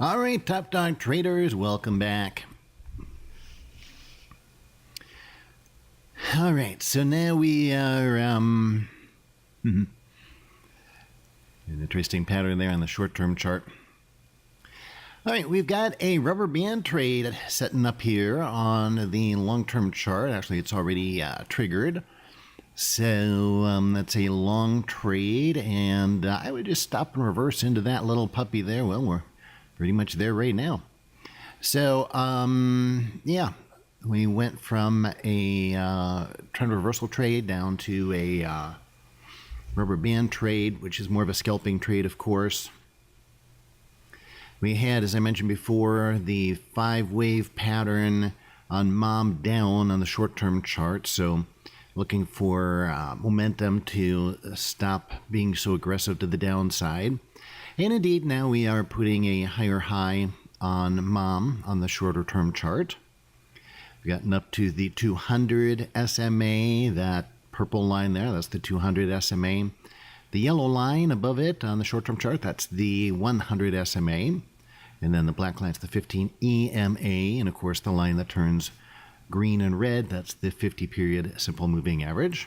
All right, Top Dog Traders, welcome back. All right, so now we are an interesting pattern there on the short-term chart. All right, we've got a rubber band trade setting up here on the long-term chart. Actually, it's already triggered. So that's a long trade, and I would just stop and reverse into that little puppy there. Well, we're pretty much there right now. So, yeah, we went from a trend reversal trade down to a rubber band trade, which is more of a scalping trade, of course. We had, as I mentioned before, the 5-wave pattern on mom down on the short-term chart. So looking for momentum to stop being so aggressive to the downside. And indeed, now we are putting a higher high on mom on the shorter term chart. We've gotten up to the 200 SMA, that purple line there, that's the 200 SMA. The yellow line above it on the short term chart, that's the 100 SMA. And then the black line's the 15 EMA, and of course the line that turns green and red, that's the 50-period simple moving average.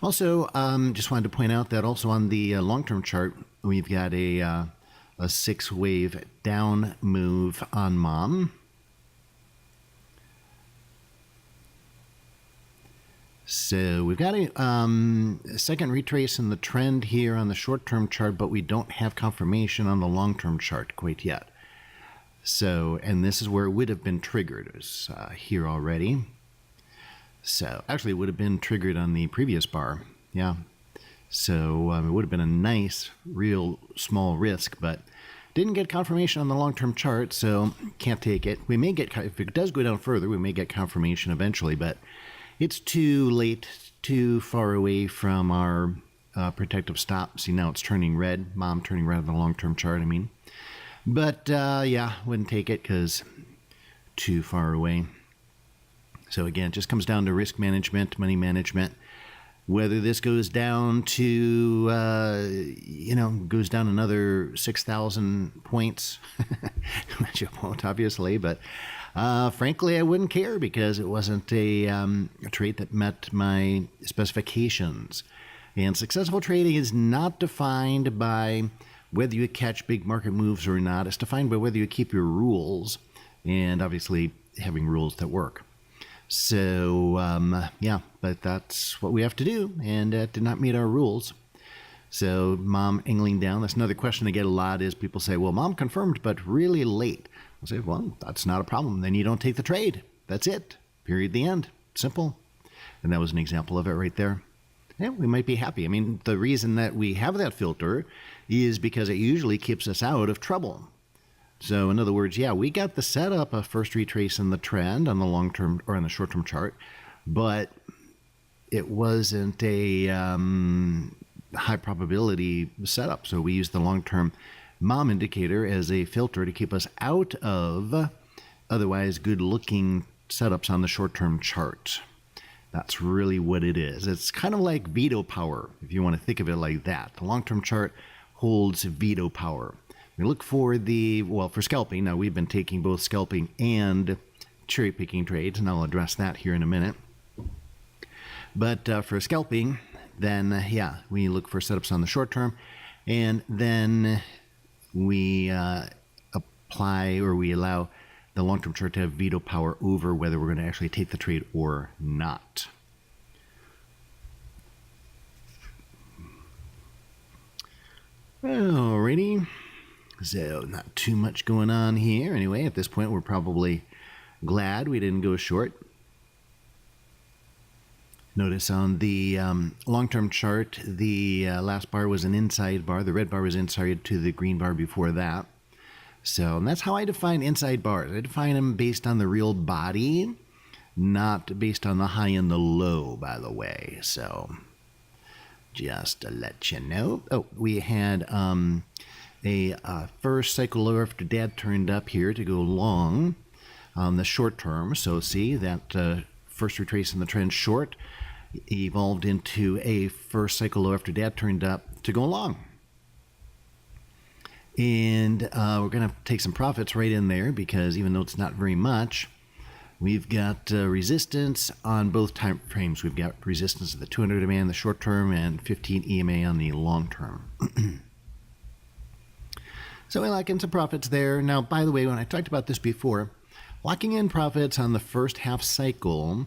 Also, just wanted to point out that also on the long-term chart, we've got a 6-wave down move on mom. So we've got a second retrace in the trend here on the short-term chart, but we don't have confirmation on the long-term chart quite yet. So, and this is where it would have been triggered. It's here already. So, actually, it would have been triggered on the previous bar. Yeah. So, it would have been a nice, real small risk, but didn't get confirmation on the long-term chart, so can't take it. We may get, if it does go down further, we may get confirmation eventually, but it's too late, too far away from our protective stop. See, now it's turning red. Mom turning red on the long-term chart, I mean. But, yeah, wouldn't take it because too far away. So, again, it just comes down to risk management, money management. Whether this goes down to, goes down another 6,000 points, which it won't, obviously. But, frankly, I wouldn't care because it wasn't a trade that met my specifications. And successful trading is not defined by whether you catch big market moves or not. It's defined by whether you keep your rules and obviously having rules that work. So, yeah, but that's what we have to do, and it did not meet our rules. So, mom angling down. That's another question I get a lot is people say, well, mom confirmed, but really late. I say, well, that's not a problem. Then you don't take the trade. That's it. Period. The end. Simple. And that was an example of it right there. Yeah, we might be happy. I mean, the reason that we have that filter is because it usually keeps us out of trouble. So in other words, yeah, we got the setup of first retrace in the trend on the long-term or on the short-term chart, but it wasn't a high probability setup. So we used the long-term mom indicator as a filter to keep us out of otherwise good-looking setups on the short-term chart. That's really what it is. It's kind of like veto power, if you want to think of it like that. The long-term chart holds veto power. We look for for scalping. Now, we've been taking both scalping and cherry-picking trades, and I'll address that here in a minute. But for scalping, then, yeah, we look for setups on the short term, and then we apply or we allow the long-term chart to have veto power over whether we're going to actually take the trade or not. Alrighty. So not too much going on here. Anyway, at this point, we're probably glad we didn't go short. Notice on the long-term chart, the last bar was an inside bar. The red bar was inside to the green bar before that. So that's how I define inside bars. I define them based on the real body, not based on the high and the low, by the way. So just to let you know. Oh, we had a first cycle low after dad turned up here to go long on the short term. So see that first retrace in the trend short evolved into a first cycle low after dad turned up to go long. And we're going to take some profits right in there because even though it's not very much, we've got resistance on both time frames. We've got resistance at the 200 EMA on the short term and 15 EMA on the long term. So we lock in some profits there. Now, by the way, when I talked about this before, locking in profits on the first half cycle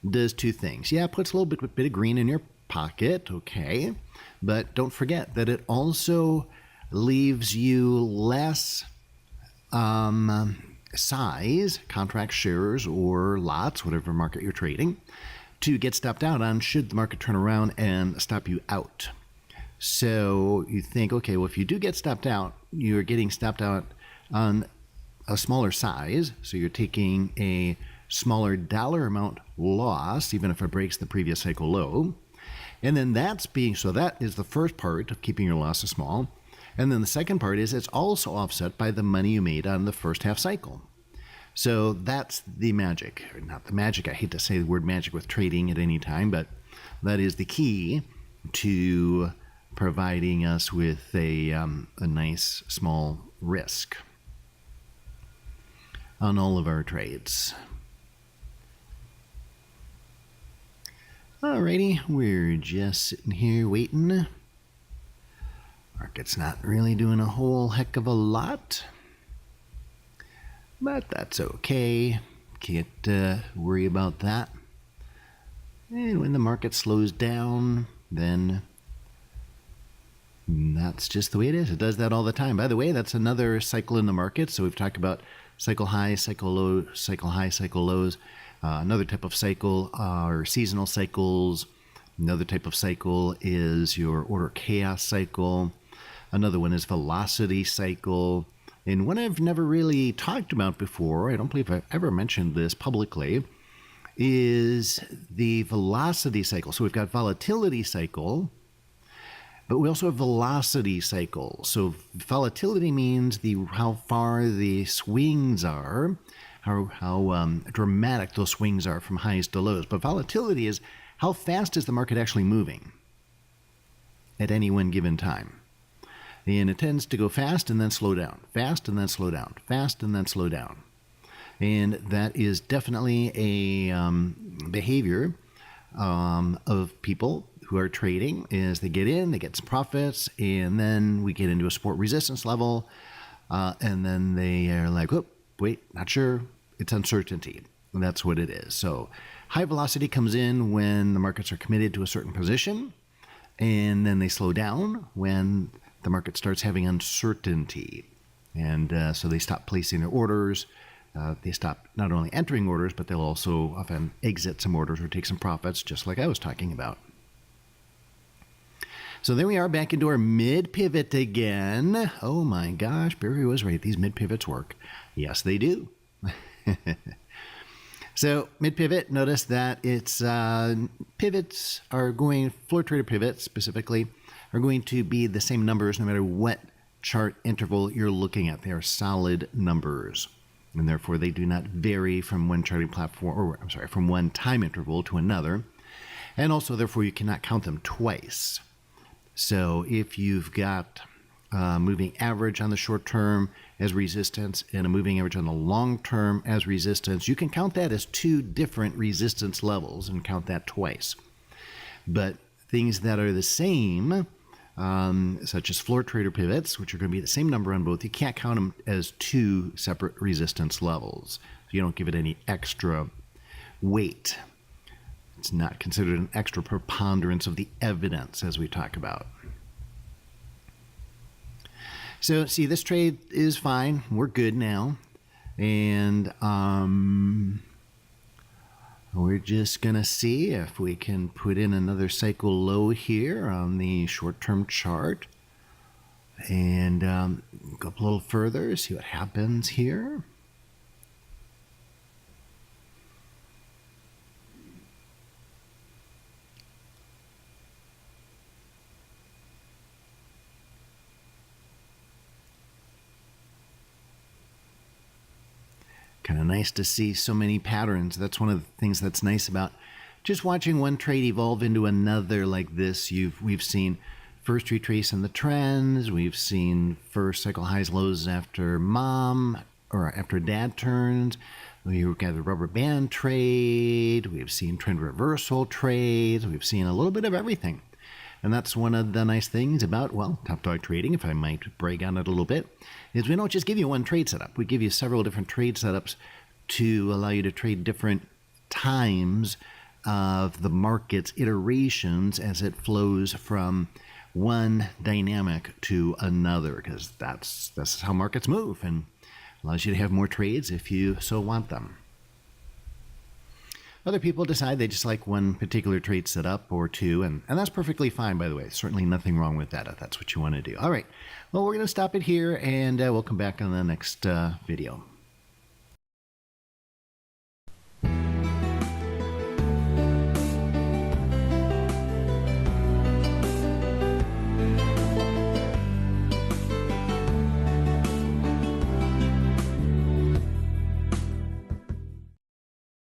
does two things. Yeah, it puts a little bit of green in your pocket, okay, but don't forget that it also leaves you less size, contract shares or lots, whatever market you're trading, to get stopped out on should the market turn around and stop you out. So you think, okay, well, if you do get stopped out, you're getting stopped out on a smaller size, so you're taking a smaller dollar amount loss, even if it breaks the previous cycle low. And then that is the first part of keeping your losses small. And then the second part is it's also offset by the money you made on the first half cycle. So that's the magic. Or not the magic, I hate to say the word magic with trading at any time, but that is the key to providing us with a nice small risk on all of our trades. Alrighty, we're just sitting here waiting. Market's not really doing a whole heck of a lot, but that's okay. Can't worry about that. And when the market slows down, then that's just the way it is. It does that all the time. By the way, that's another cycle in the market. So we've talked about cycle high, cycle low, cycle high, cycle lows. Another type of cycle are seasonal cycles. Another type of cycle is your order chaos cycle. Another one is velocity cycle. And one I've never really talked about before, I don't believe I've ever mentioned this publicly, is the velocity cycle. So we've got volatility cycle, but we also have velocity cycle. So volatility means how far the swings are, how dramatic those swings are from highs to lows. But volatility is how fast is the market actually moving at any one given time. And it tends to go fast and then slow down, fast and then slow down, fast and then slow down. And that is definitely a behavior of people who are trading. Is they get in, they get some profits, and then we get into a support resistance level, and then they are like, oh, wait, not sure. It's uncertainty. And that's what it is. So high velocity comes in when the markets are committed to a certain position, and then they slow down when the market starts having uncertainty. And so they stop placing their orders. They stop not only entering orders, but they'll also often exit some orders or take some profits, just like I was talking about. So there we are back into our mid pivot again. Oh my gosh, Barry was right. These mid pivots work. Yes, they do. So mid pivot, notice that it's pivots are going, floor trader pivots specifically, are going to be the same numbers no matter what chart interval you're looking at. They are solid numbers, and therefore they do not vary from one charting platform, or I'm sorry, from one time interval to another. And also, therefore, you cannot count them twice. So if you've got a moving average on the short term as resistance and a moving average on the long term as resistance, you can count that as two different resistance levels and count that twice. But things that are the same, such as floor trader pivots, which are going to be the same number on both, you can't count them as two separate resistance levels. So you don't give it any extra weight. It's not considered an extra preponderance of the evidence, as we talk about. So see, this trade is fine. We're good now. And we're just going to see if we can put in another cycle low here on the short-term chart. And go up a little further, see what happens here. Kind of nice to see so many patterns. That's one of the things that's nice about just watching one trade evolve into another like this. We've seen first retrace in the trends. We've seen first cycle highs, lows after mom or after dad turns. We've got the rubber band trade. We've seen trend reversal trades. We've seen a little bit of everything. And that's one of the nice things about, well, Top Dog Trading, if I might brag on it a little bit, is we don't just give you one trade setup. We give you several different trade setups to allow you to trade different times of the market's iterations as it flows from one dynamic to another, because that's how markets move, and allows you to have more trades if you so want them. Other people decide they just like one particular trade setup or two, and that's perfectly fine, by the way. Certainly nothing wrong with that if that's what you want to do. All right, well, we're going to stop it here, and we'll come back on the next video.